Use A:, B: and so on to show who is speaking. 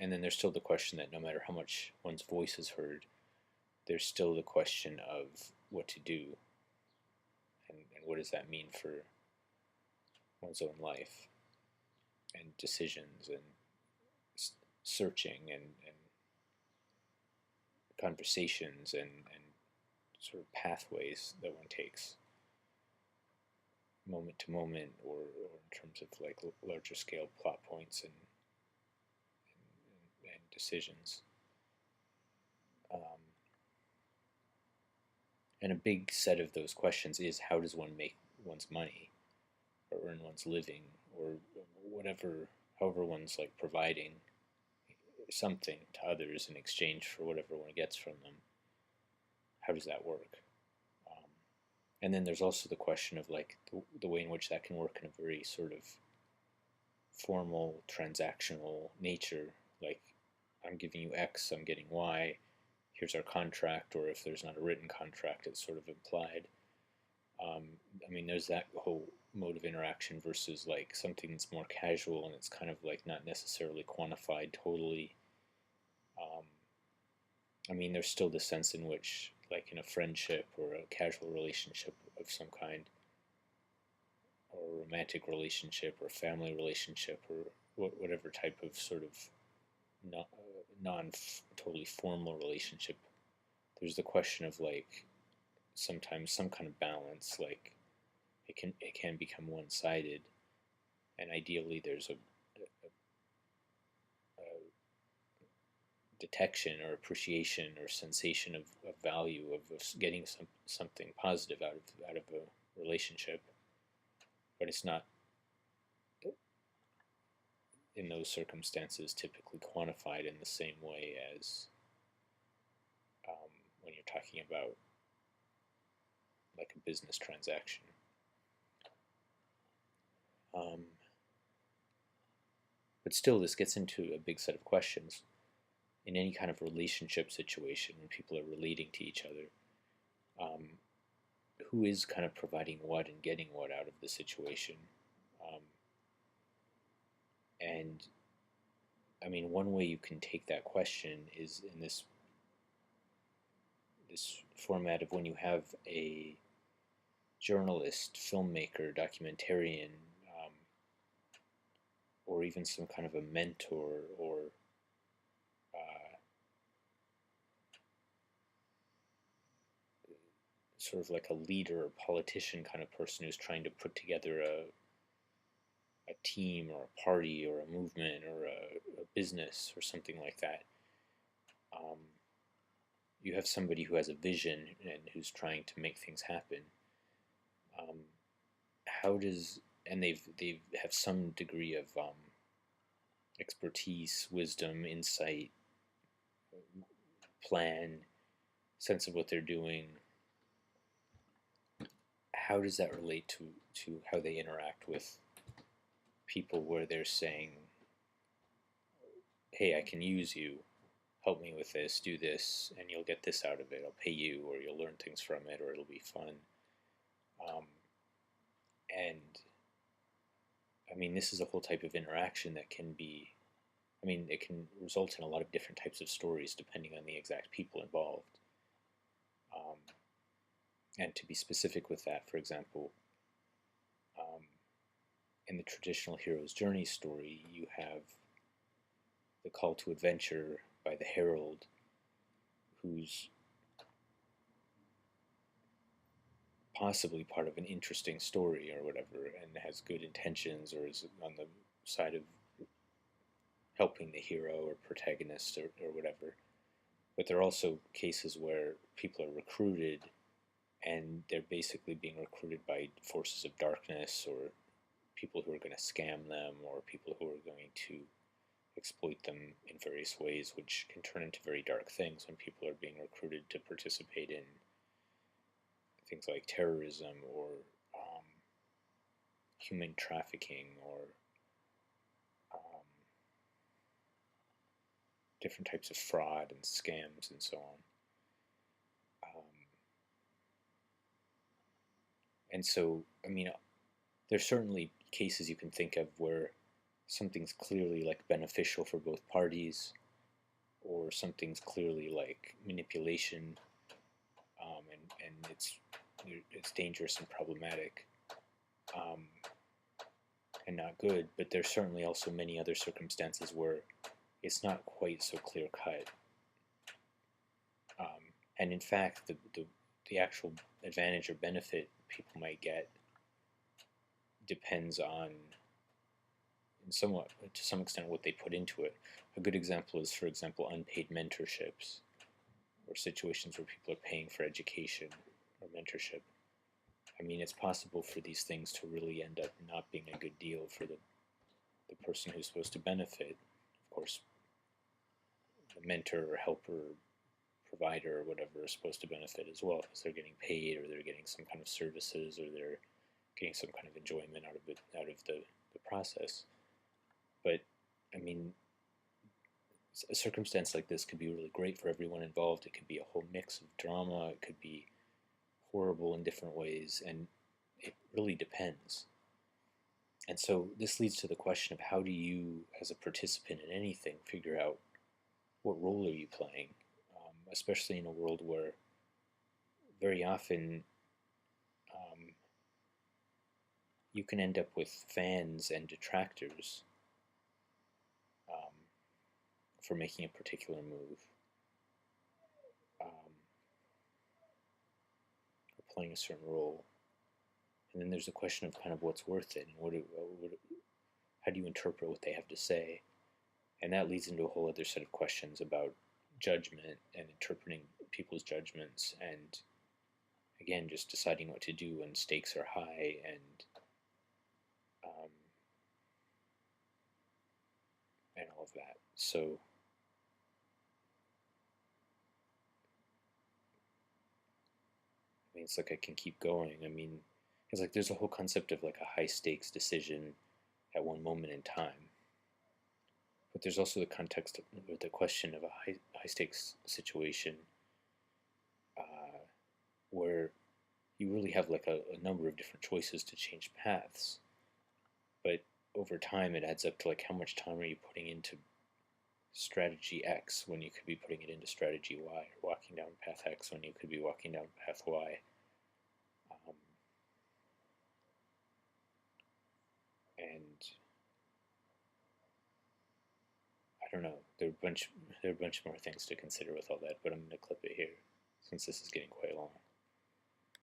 A: and then there's still the question that no matter how much one's voice is heard, there's still the question of what to do, and what does that mean for one's own life and decisions and searching and conversations and sort of pathways that one takes moment to moment, or in terms of like larger scale plot points and decisions. Um, and a big set of those questions is, how does one make one's money or earn one's living, or whatever, however one's like providing something to others in exchange for whatever one gets from them. How does that work? Um, and then there's also the question of like the way in which that can work in a very sort of formal transactional nature. Like, I'm giving you X, I'm getting Y, here's our contract, or if there's not a written contract, it's sort of implied. Um, I mean, there's that whole mode of interaction versus like something that's more casual and it's kind of like not necessarily quantified totally. Um, I mean, there's still the sense in which, like in a friendship or a casual relationship of some kind, or a romantic relationship or a family relationship, or whatever type of sort of non totally formal relationship, there's the question of like sometimes some kind of balance. Like it can become one sided, and ideally there's a detection or appreciation or sensation of value of getting something positive out of a relationship, but it's not in those circumstances typically quantified in the same way as when you're talking about like a business transaction. Um, but still, this gets into a big set of questions in any kind of relationship situation when people are relating to each other. Um, who is kind of providing what and getting what out of the situation? Um, and I mean, one way you can take that question is in this format of when you have a journalist, filmmaker, documentarian, um, or even some kind of a mentor, or uh, sort of like a leader or politician kind of person who's trying to put together a team or a party or a movement or a business or something like that. Um, you have somebody who has a vision and who's trying to make things happen. Um, how does and they have some degree of expertise, wisdom, insight, plan, sense of what they're doing. How does that relate to how they interact with people, where they're saying, hey, I can use you, help me with this, do this, and you'll get this out of it, I'll pay you, or you'll learn things from it, or it'll be fun. um, and I mean, this is a whole type of interaction that can be, I mean, it can result in a lot of different types of stories depending on the exact people involved. um, and to be specific with that, for example, um, in the traditional hero's journey story, you have the call to adventure by the herald, who's possibly part of an interesting story or whatever, and has good intentions, or is on the side of helping the hero or protagonist, or whatever. But there are also cases where people are recruited, and they're basically being recruited by forces of darkness, or people who are going to scam them, or people who are going to exploit them in various ways, which can turn into very dark things when people are being recruited to participate in things like terrorism, or um, human trafficking, or um, different types of fraud and scams and so on. And so, I mean, there's certainly cases you can think of where something's clearly like beneficial for both parties, or something's clearly like manipulation, and it's dangerous and problematic, um, and not good. But there's certainly also many other circumstances where it's not quite so clear cut. And in fact, the actual advantage or benefit people might get depends on, in somewhat to some extent, what they put into it. A good example is, for example, unpaid mentorships, or situations where people are paying for education or mentorship. I mean, it's possible for these things to really end up not being a good deal for the person who's supposed to benefit. Of course, the mentor or helper or provider or whatever is supposed to benefit as well, because they're getting paid, or they're getting some kind of services, or they're getting some kind of enjoyment out of it, out of the process. But I mean, a circumstance like this could be really great for everyone involved. It could be a whole mix of drama. It could be horrible in different ways, and it really depends. And so this leads to the question of, how do you, as a participant in anything, figure out what role are you playing, especially in a world where very often you can end up with fans and detractors um, for making a particular move, or playing a certain role. And then there's the question of kind of what's worth it, and how do you interpret what they have to say. And that leads into a whole other set of questions about judgment and interpreting people's judgments, and again, just deciding what to do when stakes are high, um, and all of that. So I mean, it's like I can keep going. I mean, it's like there's a whole concept of like a high stakes decision at one moment in time, but there's also the context of the question of a high stakes situation, uh, where you really have like a number of different choices to change paths, but over time it adds up to like, how much time are you putting into strategy X when you could be putting it into strategy Y, or walking down path X when you could be walking down path Y. Um, and I don't know. There are a bunch more things to consider with all that, but I'm going to clip it here since this is getting quite long.